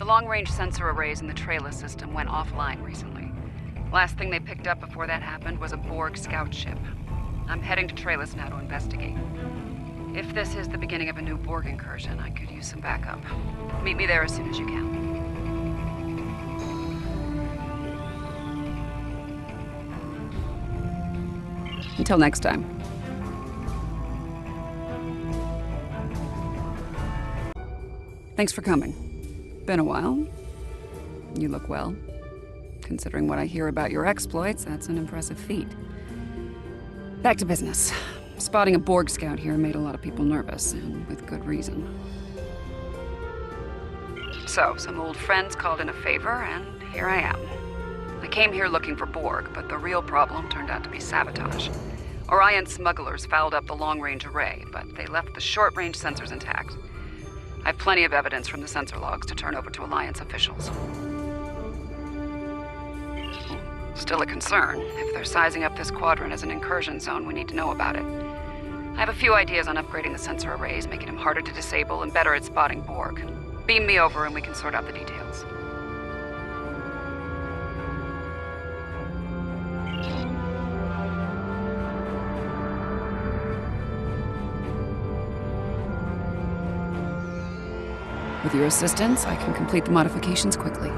The long-range sensor arrays in the Trela system went offline recently. Last thing they picked up before that happened was a Borg scout ship. I'm heading to Trellis now to investigate. If this is the beginning of a new Borg incursion, I could use some backup. Meet me there as soon as you can. Until next time. Thanks for coming. Been a while. You look well. Considering what I hear about your exploits, that's an impressive feat. Back to business. Spotting a Borg scout here made a lot of people nervous, and with good reason. So, some old friends called in a favor, and here I am. I came here looking for Borg, but the real problem turned out to be sabotage. Orion smugglers fouled up the long-range array, but they left the short-range sensors intact. I have plenty of evidence from the sensor logs to turn over to Alliance officials. Still a concern. If they're sizing up this quadrant as an incursion zone, we need to know about it. I have a few ideas on upgrading the sensor arrays, making them harder to disable and better at spotting Borg. Beam me over and we can sort out the details. With your assistance, I can complete the modifications quickly.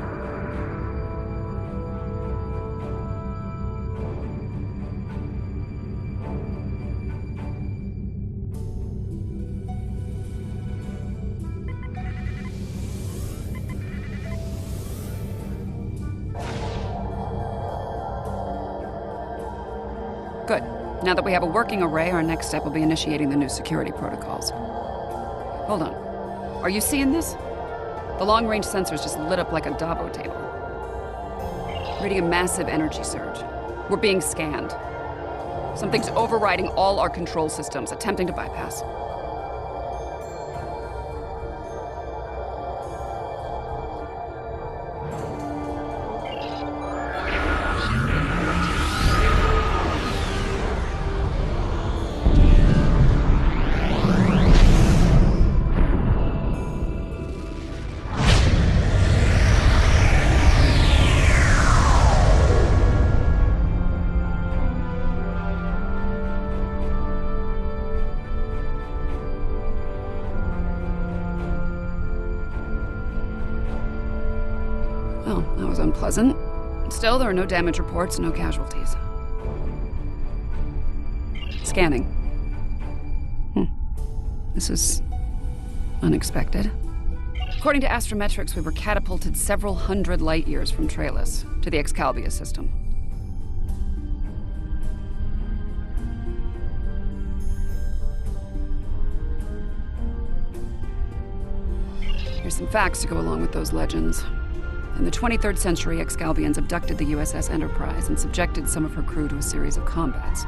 Good. Now that we have a working array, our next step will be initiating the new security protocols. Hold on. Are you seeing this? The long-range sensors just lit up like a Dabo table. Reading a massive energy surge. We're being scanned. Something's overriding all our control systems, attempting to bypass. Well, that was unpleasant. Still, there are no damage reports, no casualties. Scanning. This is unexpected. According to astrometrics, we were catapulted several hundred light years from Trellis to the Excalibur system. Here's some facts to go along with those legends. In the 23rd century, Excalbians abducted the USS Enterprise and subjected some of her crew to a series of combats.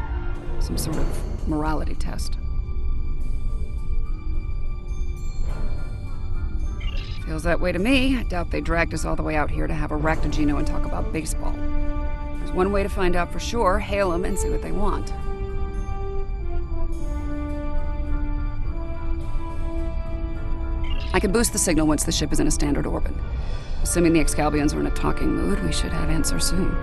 Some sort of morality test. Feels that way to me. I doubt they dragged us all the way out here to have a Ractogino and talk about baseball. There's one way to find out for sure. Hail them and see what they want. I can boost the signal once the ship is in a standard orbit. Assuming the Excalbians are in a talking mood, we should have answers soon.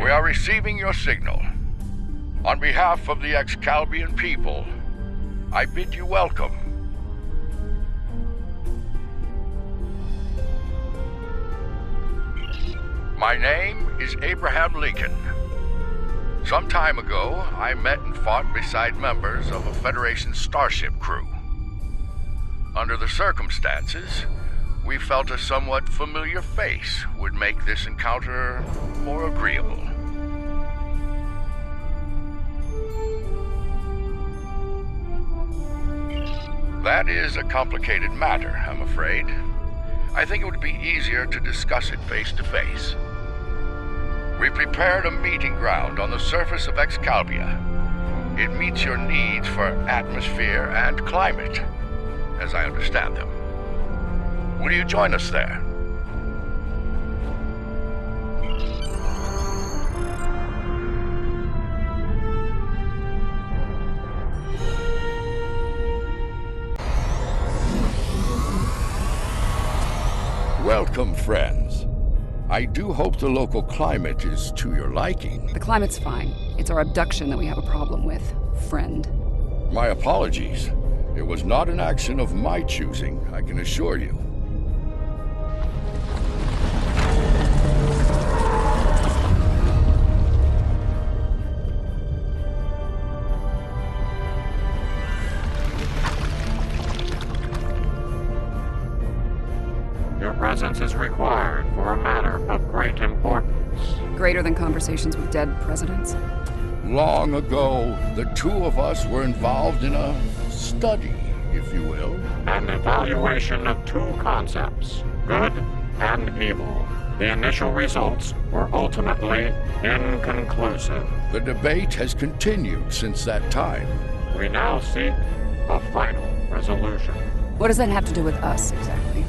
We are receiving your signal. On behalf of the Excalbian people, I bid you welcome. My name is Abraham Lincoln. Some time ago, I met and fought beside members of a Federation starship crew. Under the circumstances, we felt a somewhat familiar face would make this encounter more agreeable. That is a complicated matter, I'm afraid. I think it would be easier to discuss it face to face. We prepared a meeting ground on the surface of Excalibur. It meets your needs for atmosphere and climate, as I understand them. Will you join us there? Welcome, friends. I do hope the local climate is to your liking. The climate's fine. It's our abduction that we have a problem with, friend. My apologies. It was not an action of my choosing, I can assure you. Your presence is required for a matter of great importance. Greater than conversations with dead presidents? Long ago, the two of us were involved in a study, if you will. An evaluation of two concepts, good and evil. The initial results were ultimately inconclusive. The debate has continued since that time. We now seek a final resolution. What does that have to do with us, exactly?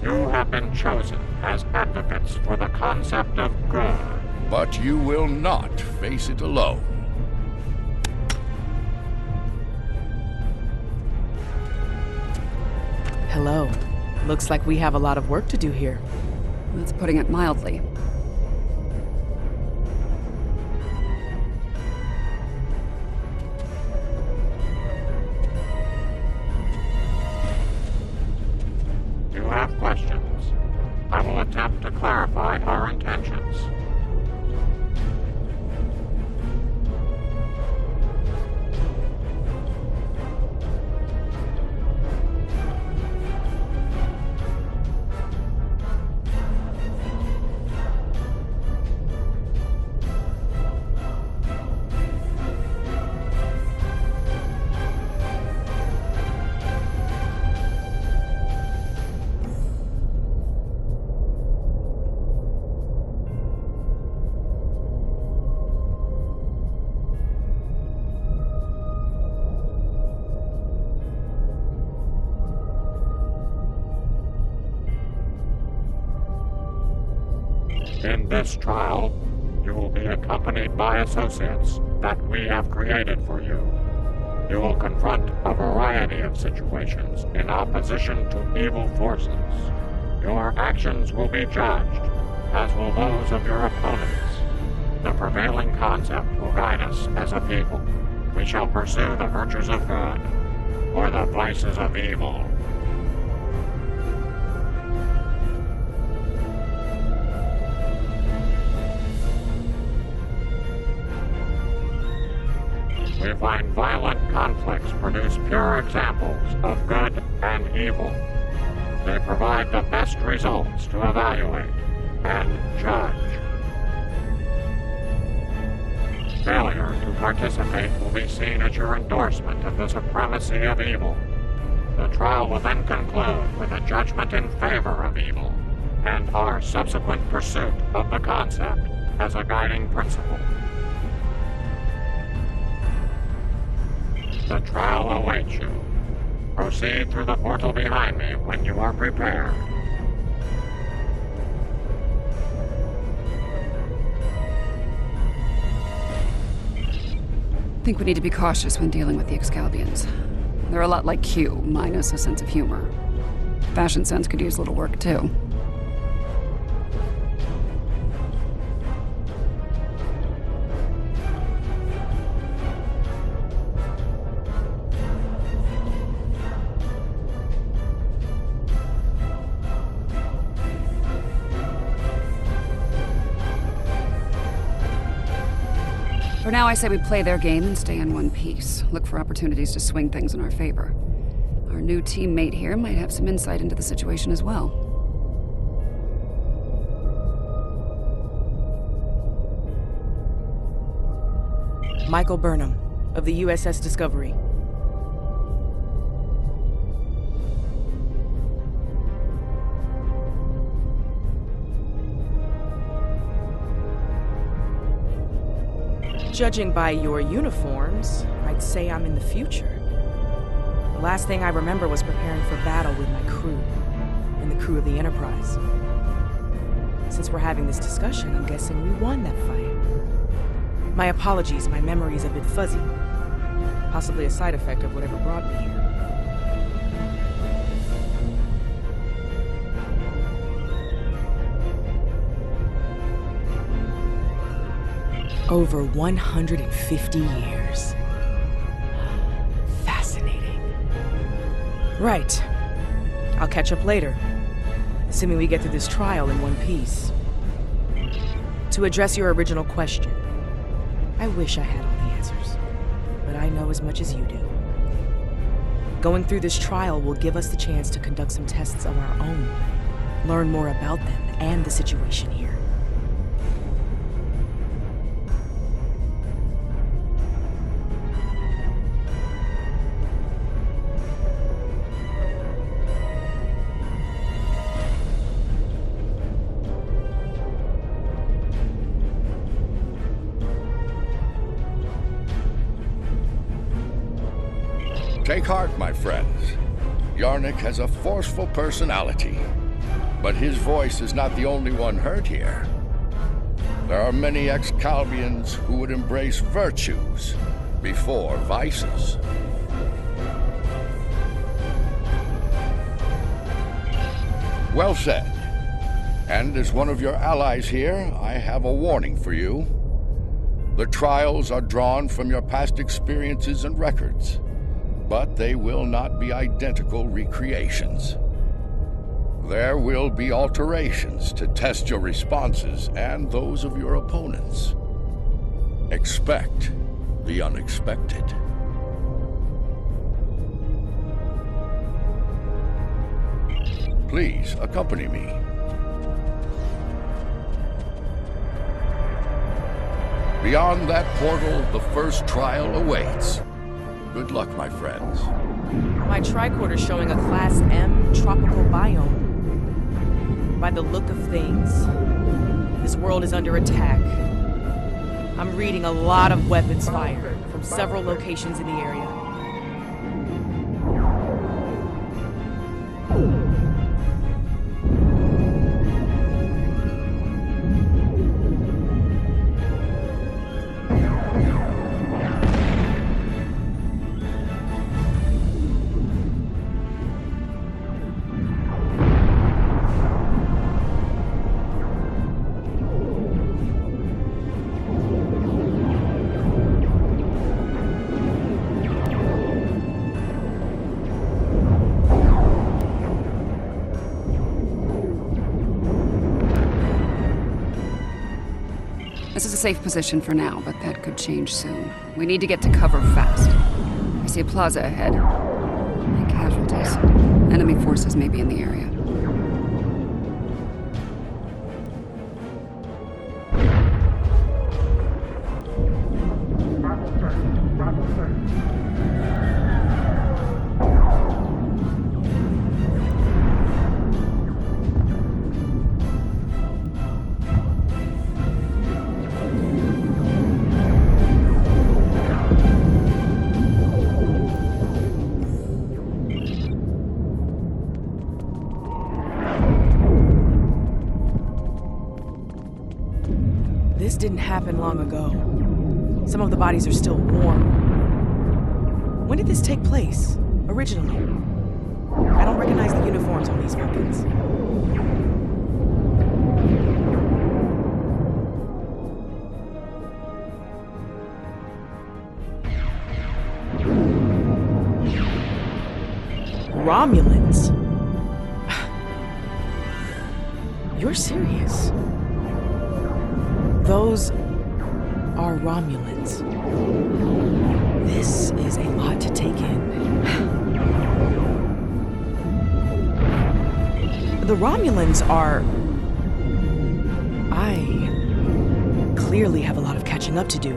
You have been chosen as advocates for the concept of good. But you will not face it alone. Hello. Looks like we have a lot of work to do here. That's putting it mildly. You have questions. I will attempt to clarify our intentions. In this trial, you will be accompanied by associates that we have created for you. You will confront a variety of situations in opposition to evil forces. Your actions will be judged, as will those of your opponents. The prevailing concept will guide us as a people. We shall pursue the virtues of good, or the vices of evil. We find violent conflicts produce pure examples of good and evil. They provide the best results to evaluate and judge. Failure to participate will be seen as your endorsement of the supremacy of evil. The trial will then conclude with a judgment in favor of evil, and our subsequent pursuit of the concept as a guiding principle. The trial awaits you. Proceed through the portal behind me when you are prepared. I think we need to be cautious when dealing with the Excalibians. They're a lot like Q, minus a sense of humor. Fashion sense could use a little work, too. For now, I say we play their game and stay in one piece. Look for opportunities to swing things in our favor. Our new teammate here might have some insight into the situation as well. Michael Burnham, of the USS Discovery. Judging by your uniforms, I'd say I'm in the future. The last thing I remember was preparing for battle with my crew, and the crew of the Enterprise. Since we're having this discussion, I'm guessing we won that fight. My apologies, my memory's a bit fuzzy. Possibly a side effect of whatever brought me here. Over 150 years. Fascinating. Right. I'll catch up later, assuming we get through this trial in one piece. To address your original question, I wish I had all the answers, but I know as much as you do. Going through this trial will give us the chance to conduct some tests of our own, learn more about them and the situation here. Take heart, my friends. Yarnik has a forceful personality, but his voice is not the only one heard here. There are many ex-Calvians who would embrace virtues before vices. Well said. And as one of your allies here, I have a warning for you. The trials are drawn from your past experiences and records, but they will not be identical recreations. There will be alterations to test your responses and those of your opponents. Expect the unexpected. Please accompany me. Beyond that portal, the first trial awaits. Good luck, my friends. My tricorder's showing a Class M tropical biome. By the look of things, this world is under attack. I'm reading a lot of weapons fire from several locations in the area. This is a safe position for now, but that could change soon. We need to get to cover fast. I see a plaza ahead. And casualties. Enemy forces may be in the area. This didn't happen long ago. Some of the bodies are still warm. When did this take place, originally? I don't recognize the uniforms on these Vulcans. Romulans? You're serious? Those are Romulans. This is a lot to take in. The Romulans are... I clearly have a lot of catching up to do.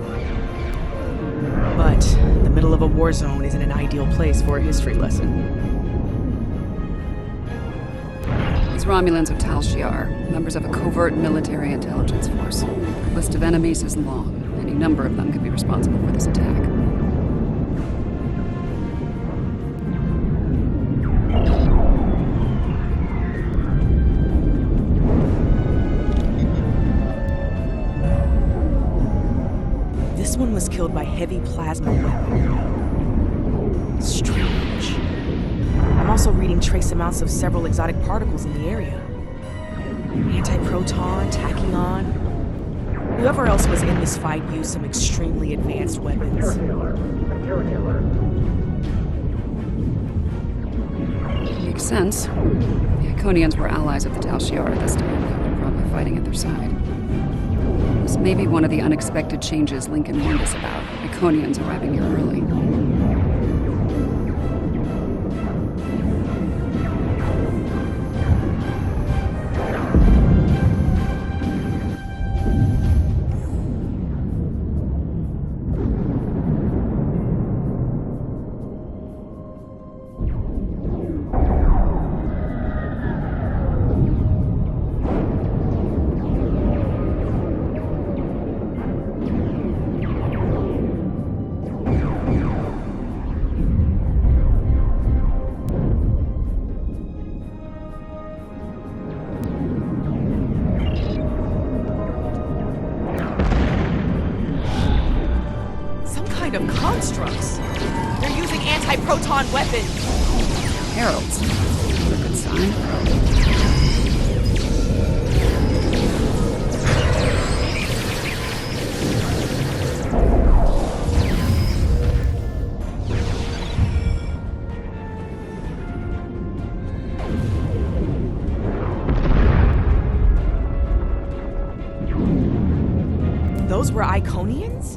But the middle of a war zone isn't an ideal place for a history lesson. These Romulans are Tal Shiar, members of a covert military intelligence force. The list of enemies is long. Any number of them could be responsible for this attack. This one was killed by heavy plasma weapon. Strange. I'm also reading trace amounts of several exotic particles in the area. Antiproton, tachyon. Whoever else was in this fight used some extremely advanced weapons. Makes sense. The Iconians were allies of the Tal Shiar at this time. They were probably fighting at their side. This may be one of the unexpected changes Lincoln warned us about. Iconians arriving here early. Of constructs. They're using anti-proton weapons. Heralds. That's a good sign. Those were Iconians?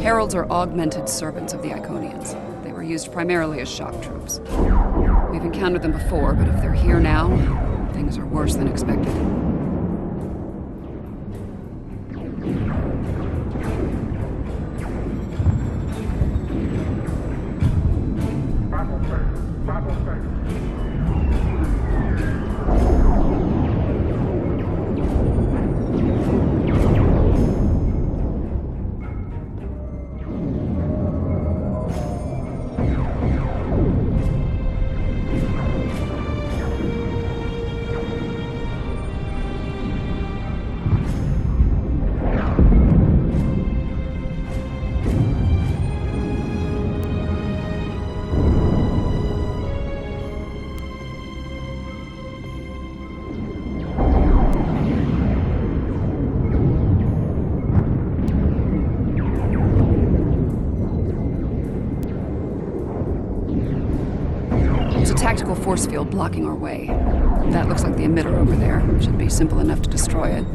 Heralds are augmented servants of the Iconians. They were used primarily as shock troops. We've encountered them before, but if they're here now, things are worse than expected. Tactical force field blocking our way. That looks like the emitter over there. Should be simple enough to destroy it.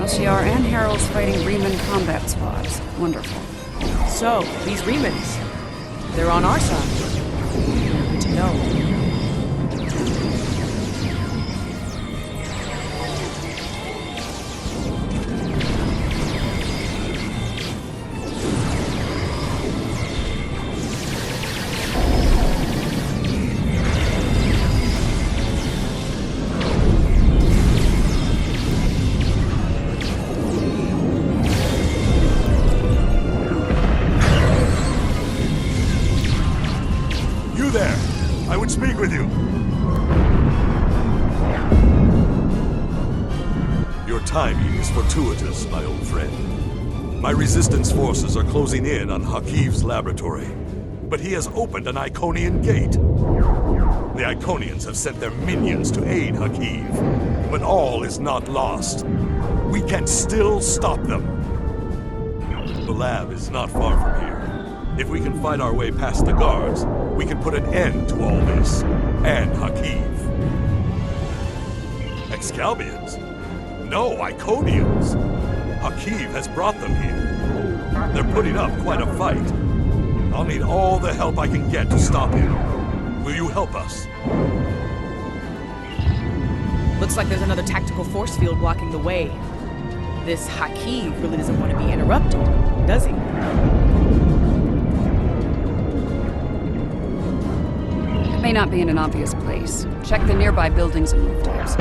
Shiar and Heralds fighting Reman combat squads. Wonderful. So, these Remans, they're on our side. Good to know. There! I would speak with you. Your timing is fortuitous, my old friend. My resistance forces are closing in on Hakiv's laboratory, but he has opened an Iconian gate. The Iconians have sent their minions to aid Hakiv, but all is not lost. We can still stop them. The lab is not far from here. If we can fight our way past the guards, we can put an end to all this, and Hakiv. Excalbians? No, Iconians! Hakiv has brought them here. They're putting up quite a fight. I'll need all the help I can get to stop him. Will you help us? Looks like there's another tactical force field blocking the way. This Hakiv really doesn't want to be interrupted, does he? It may not be in an obvious place. Check the nearby buildings and rooftops.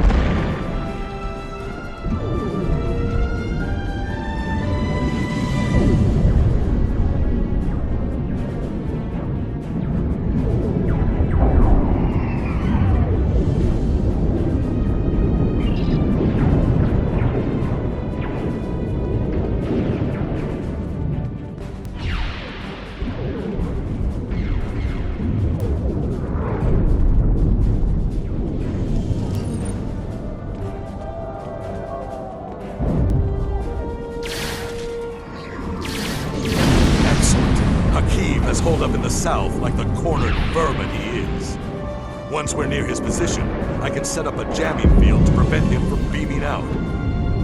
Holed up in the south like the cornered vermin he is. Once we're near his position, I can set up a jamming field to prevent him from beaming out.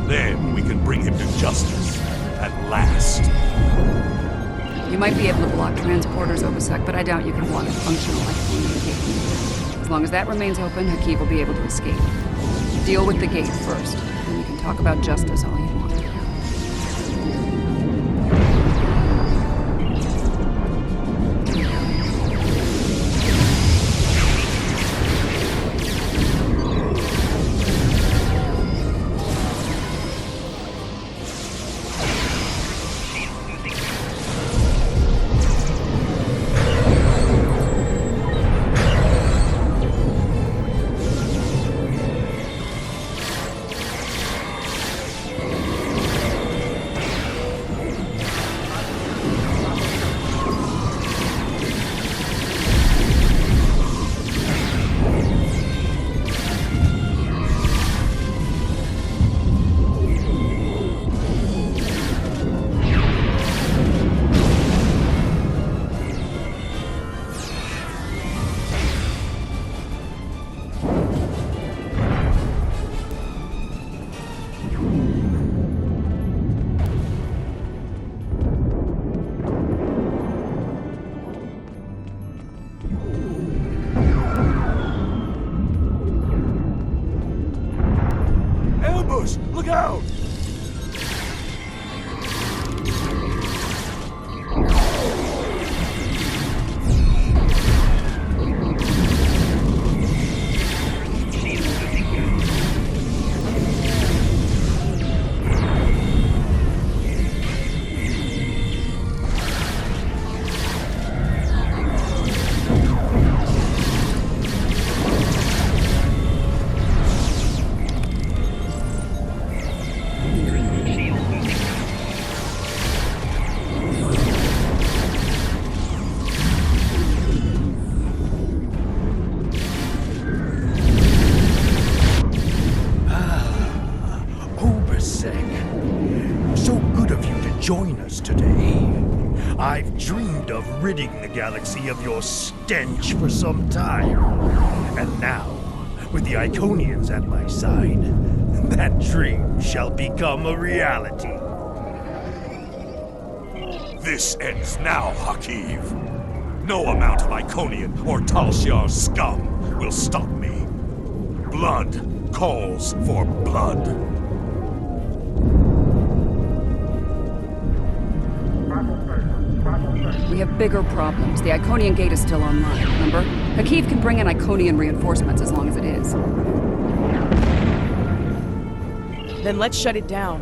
Then we can bring him to justice, at last. You might be able to block transporters, Obasek, but I doubt you can block a functional Iconian gate. As long as that remains open, Hakiv will be able to escape. Deal with the gate first, then we can talk about justice all you want. Look out! Join us today. I've dreamed of ridding the galaxy of your stench for some time. And now, with the Iconians at my side, that dream shall become a reality. This ends now, Hakiv. No amount of Iconian or Tal Shiar's scum will stop me. Blood calls for blood. We have bigger problems. The Iconian gate is still online, remember? Hakiv can bring in Iconian reinforcements as long as it is. Then let's shut it down.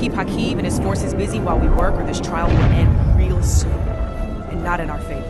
Keep Hakiv and his forces busy while we work, or this trial will end real soon. And not in our favor.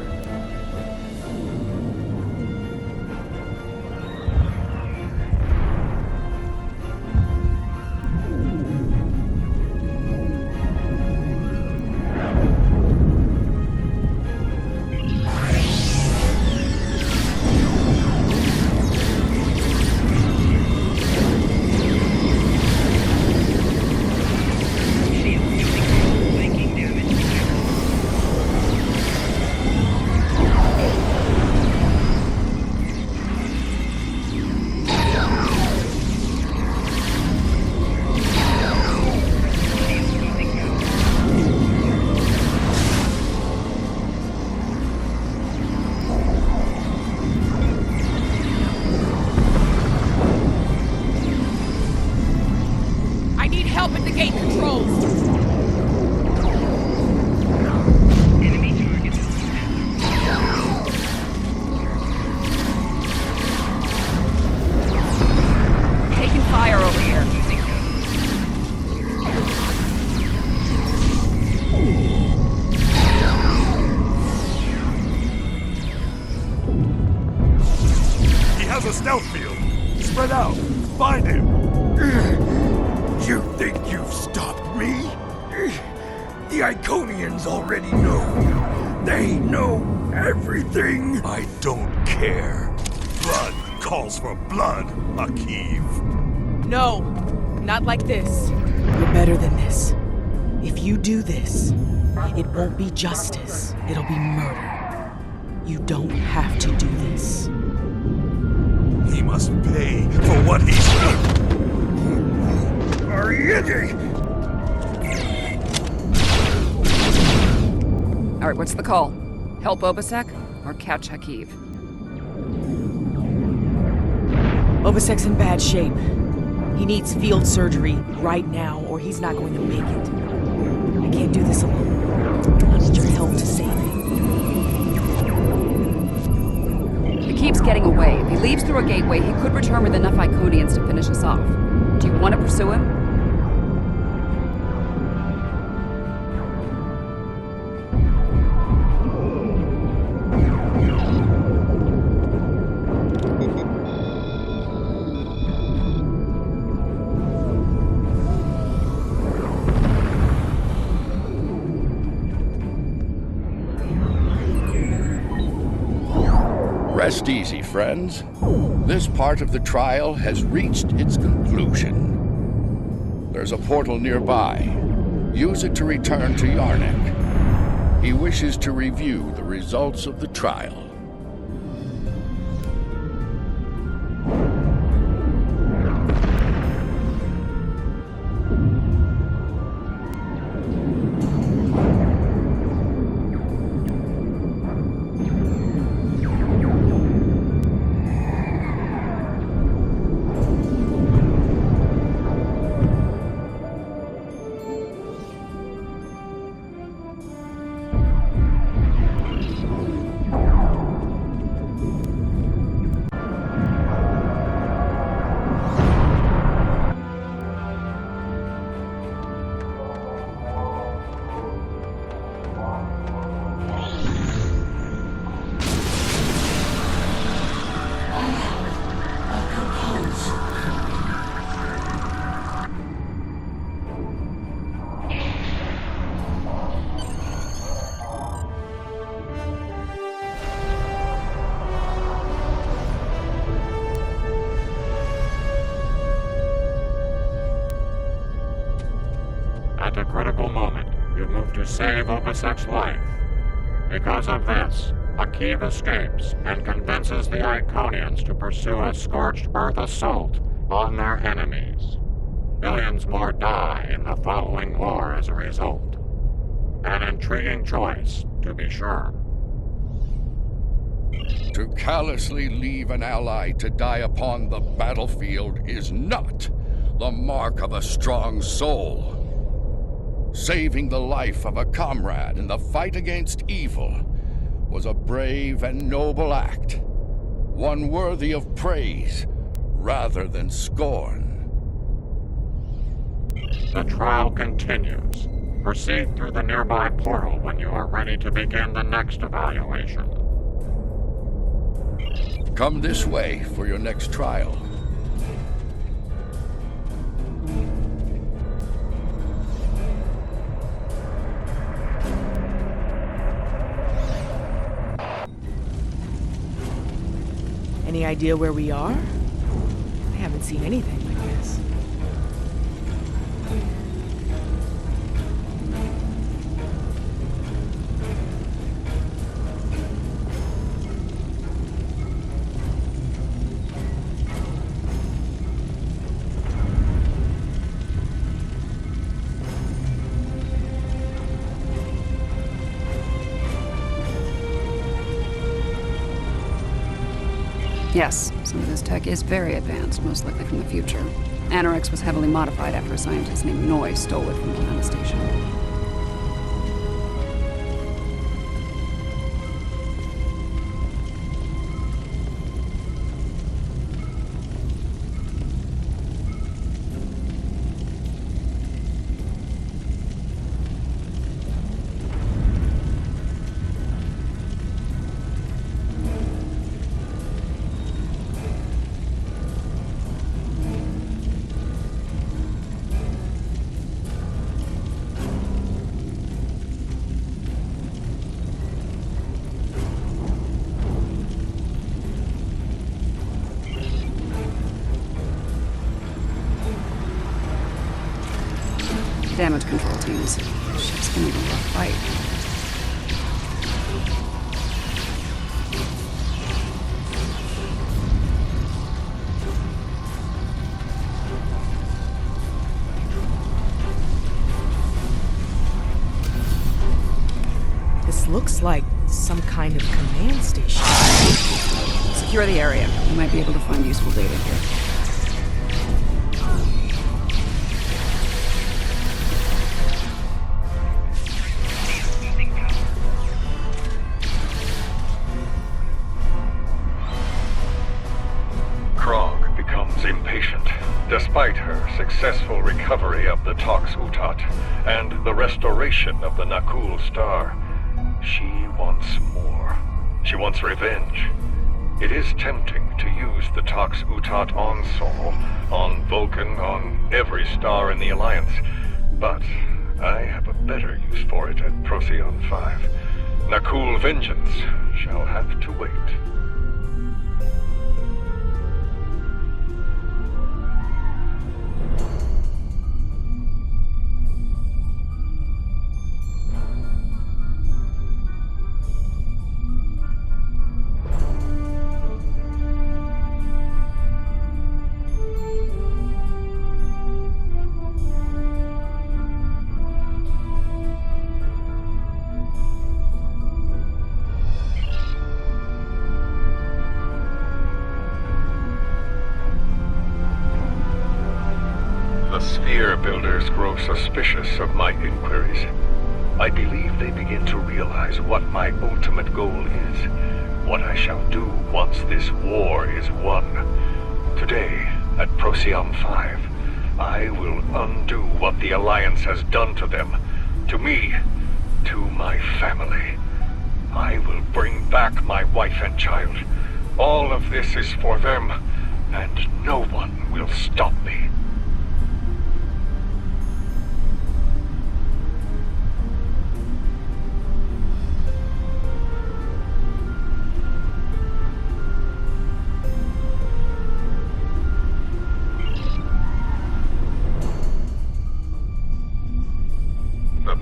need help at the gate controls! Taking fire over here. He has a stealth field. Spread out. Find him. You think you've stopped me? The Iconians already know. They know everything. I don't care. Blood calls for blood, Akiv. No, not like this. You're better than this. If you do this, it won't be justice. It'll be murder. You don't have to do this. He must pay for what he's done. All right, what's the call? Help Obasek or catch Hakiv? Obasek's in bad shape. He needs field surgery right now, or he's not going to make it. I can't do this alone. I need your help to save him. He keeps getting away. If he leaves through a gateway, he could return with enough Iconians to finish us off. Do you want to pursue him? Rest easy, friends. This part of the trial has reached its conclusion. There's a portal nearby. Use it to return to Yarnik. He wishes to review the results of the trial. At a critical moment, you move to save Obasek's life. Because of this, Akiv escapes and convinces the Iconians to pursue a scorched earth assault on their enemies. Millions more die in the following war as a result. An intriguing choice, to be sure. To callously leave an ally to die upon the battlefield is not the mark of a strong soul. Saving the life of a comrade in the fight against evil was a brave and noble act, one worthy of praise rather than scorn. The trial continues. Proceed through the nearby portal when you are ready to begin the next evaluation. Come this way for your next trial. Any idea where we are? I haven't seen anything like this. Yes, some of this tech is very advanced, most likely from the future. Anorex was heavily modified after a scientist named Noy stole it from behind the station. Damage control teams. Ship's gonna be a rough fight. This looks like some kind of command station. Secure the area. We might be able to find useful data here. Impatient, despite her successful recovery of the Tox Utat and the restoration of the Nakul Star. She wants more. She wants revenge. It is tempting to use the Tox Utat on Sol, on Vulcan, on every star in the Alliance, but I have a better use for it at Procyon 5. Nakul vengeance shall have to wait. Sphere builders grow suspicious of my inquiries. I believe they begin to realize what my ultimate goal is, what I shall do once this war is won. Today, at Procyon 5, I will undo what the Alliance has done to them, to me, to my family. I will bring back my wife and child. All of this is for them, and no one will stop me.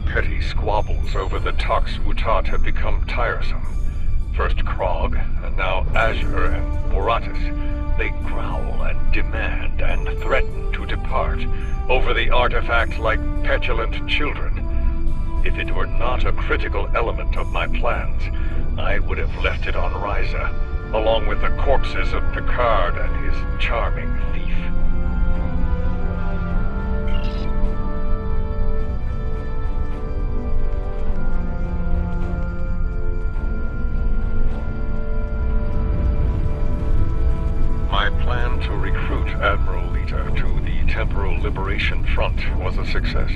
Petty squabbles over the Tox Utat have become tiresome. First Krog, and now Azure and Boratis. They growl and demand and threaten to depart over the artifact like petulant children. If it were not a critical element of my plans, I would have left it on Ryza, along with the corpses of Picard and his charming thief. My plan to recruit Admiral Lita to the Temporal Liberation Front was a success.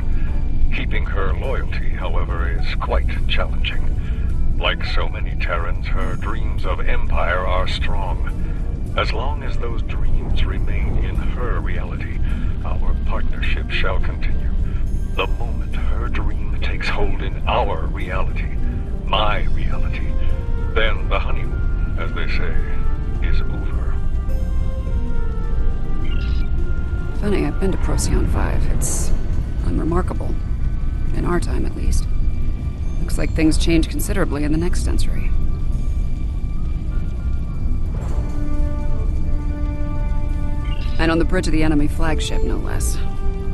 Keeping her loyalty, however, is quite challenging. Like so many Terrans, her dreams of empire are strong. As long as those dreams remain in her reality, our partnership shall continue. The moment her dream takes hold in our reality, my reality, then the honeymoon, as they say, is over. Funny, I've been to Procyon 5. It's unremarkable. In our time, at least. Looks like things change considerably in the next century. And on the bridge of the enemy flagship, no less.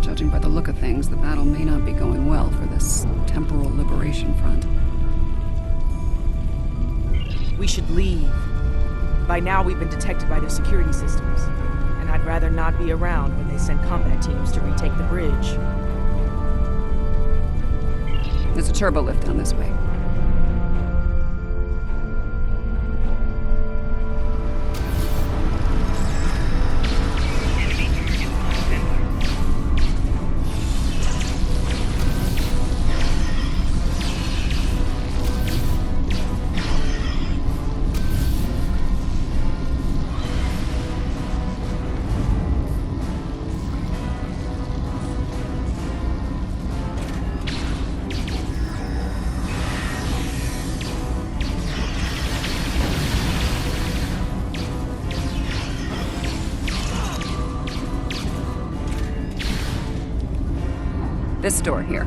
Judging by the look of things, the battle may not be going well for this Temporal Liberation Front. We should leave. By now, we've been detected by their security systems. And I'd I'd rather not be around when they send combat teams to retake the bridge. There's a turbo lift down this way. This door here.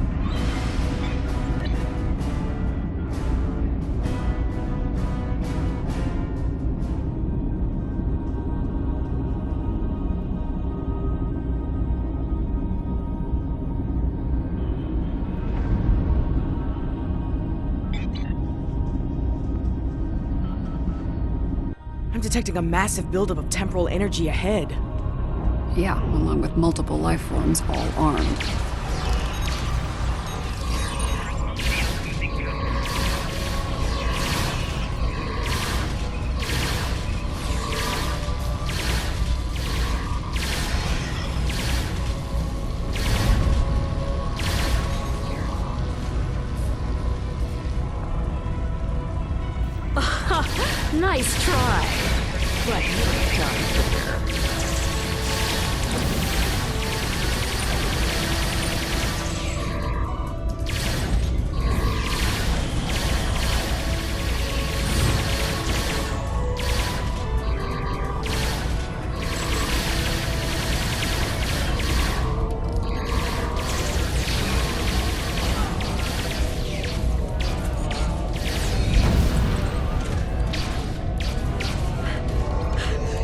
I'm detecting a massive buildup of temporal energy ahead. Yeah, along with multiple life forms, all armed. Nice try. But you're done here.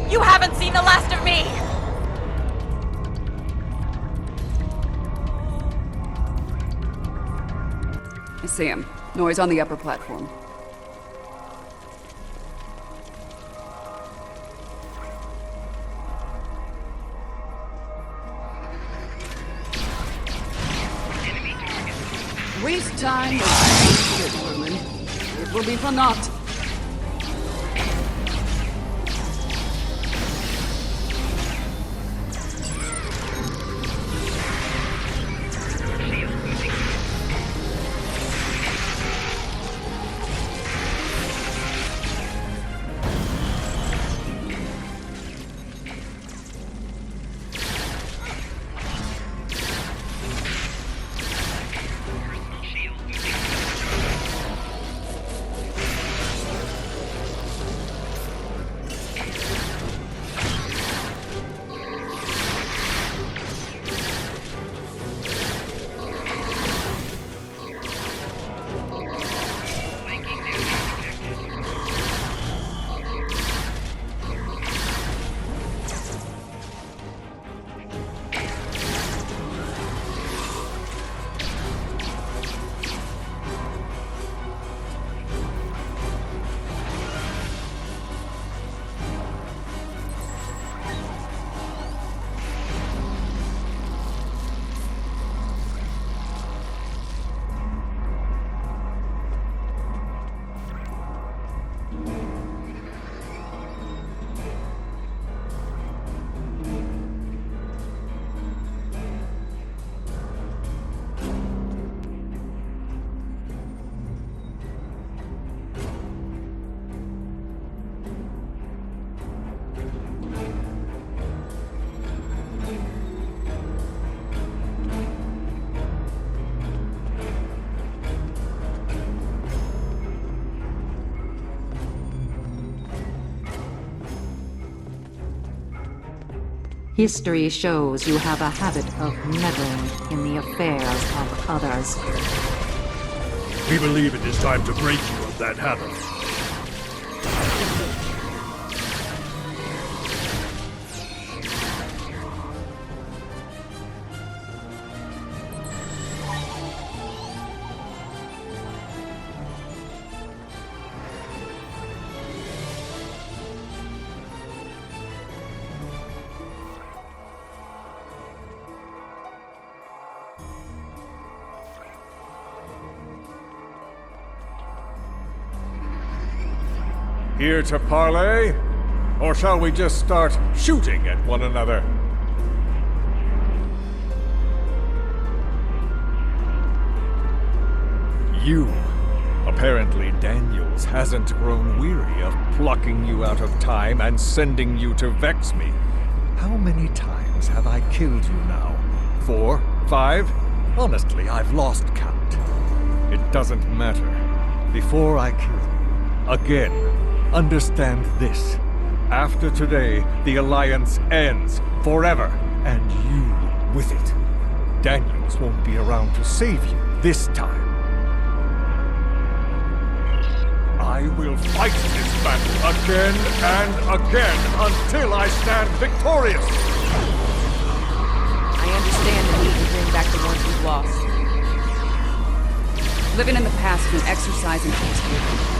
You haven't seen the last of me! I see him. Noise on the upper platform. Waste time with gentlemen. It will be for naught. History shows you have a habit of meddling in the affairs of others. We believe it is time to break you of that habit. Here to parley? Or shall we just start shooting at one another? You. Apparently Daniels hasn't grown weary of plucking you out of time and sending you to vex me. How many times have I killed you now? 4? 5? Honestly, I've lost count. It doesn't matter. Before I kill you, again, understand this. After today, the Alliance ends forever, and you with it. Daniels won't be around to save you this time. I will fight this battle again and again until I stand victorious! I understand the need to bring back the ones we've lost. Living in the past is an exercise in peacekeeping.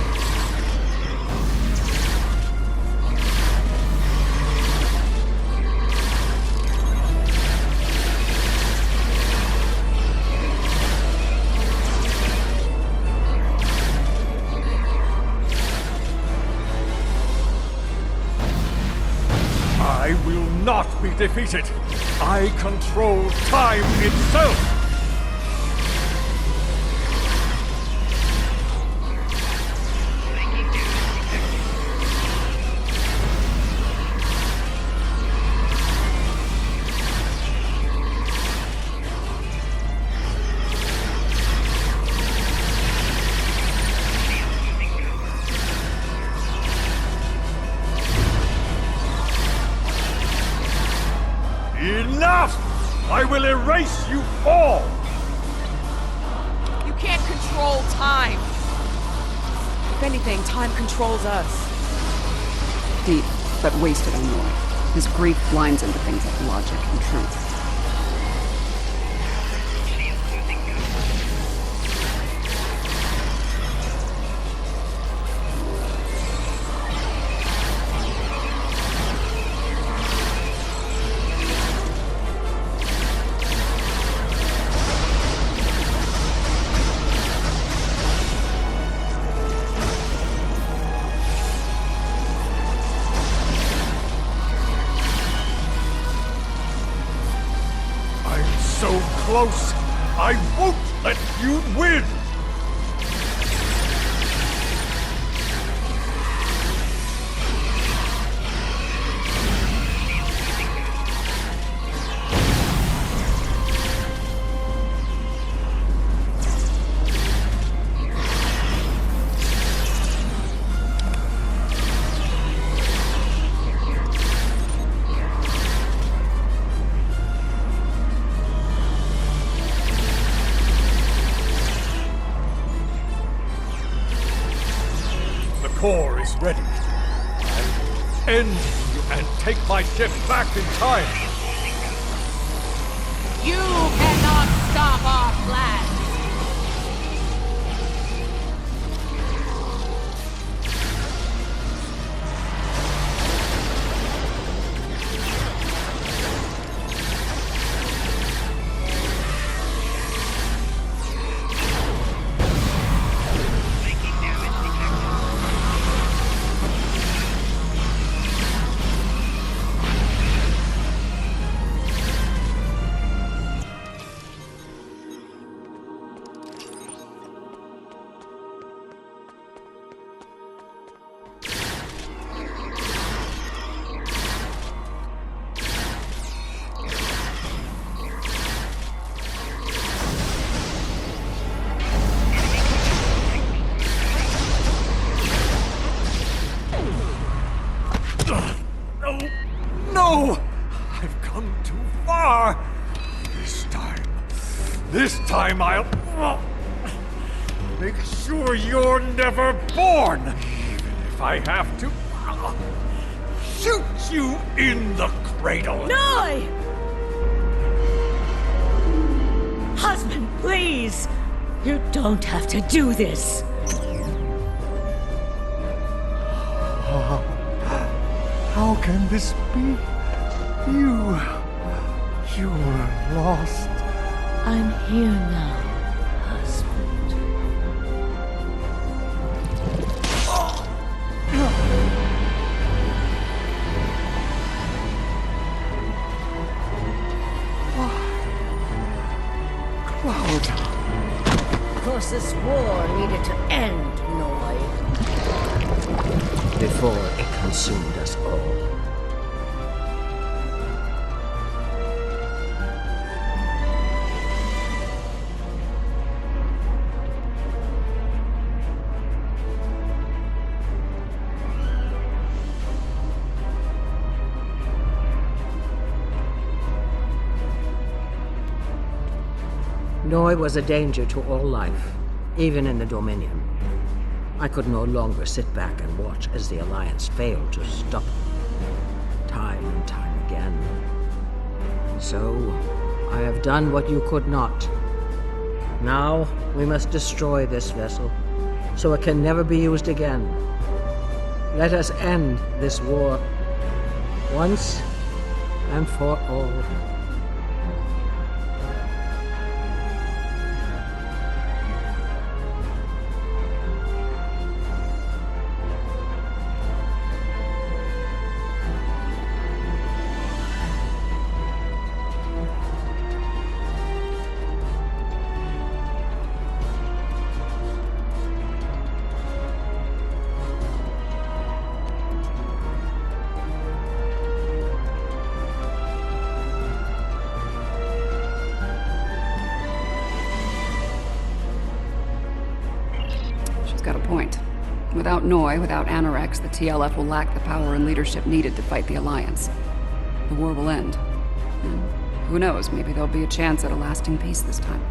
I will not be defeated. I control time itself. Enough! I will erase you all! You can't control time. If anything, time controls us. Deep, but wasted on Roy. His grief blinds him to things like logic and truth. So close, I won't let you win! The core is ready. I'll end you and take my ship back in time. You cannot stop our plan. No! I've come too far! This time I'll make sure you're never born! Even if I have to shoot you in the cradle! No! Husband, please! You don't have to do this! How can this be? You were lost. I'm here now, husband. Of course, this war needed to end, Noi. Before it consumed us all. Noi was a danger to all life, even in the Dominion. I could no longer sit back and watch as the Alliance failed to stop him, time and time again. So, I have done what you could not. Now, we must destroy this vessel, so it can never be used again. Let us end this war, once and for all. Got a point. Without Noi, without Anorex, the TLF will lack the power and leadership needed to fight the Alliance. The war will end. And who knows, maybe there'll be a chance at a lasting peace this time.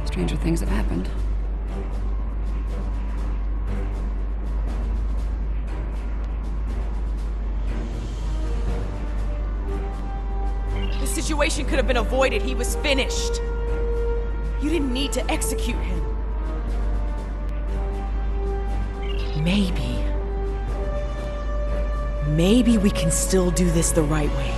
Stranger things have happened. This situation could have been avoided. He was finished. You didn't need to execute him. Maybe we can still do this the right way.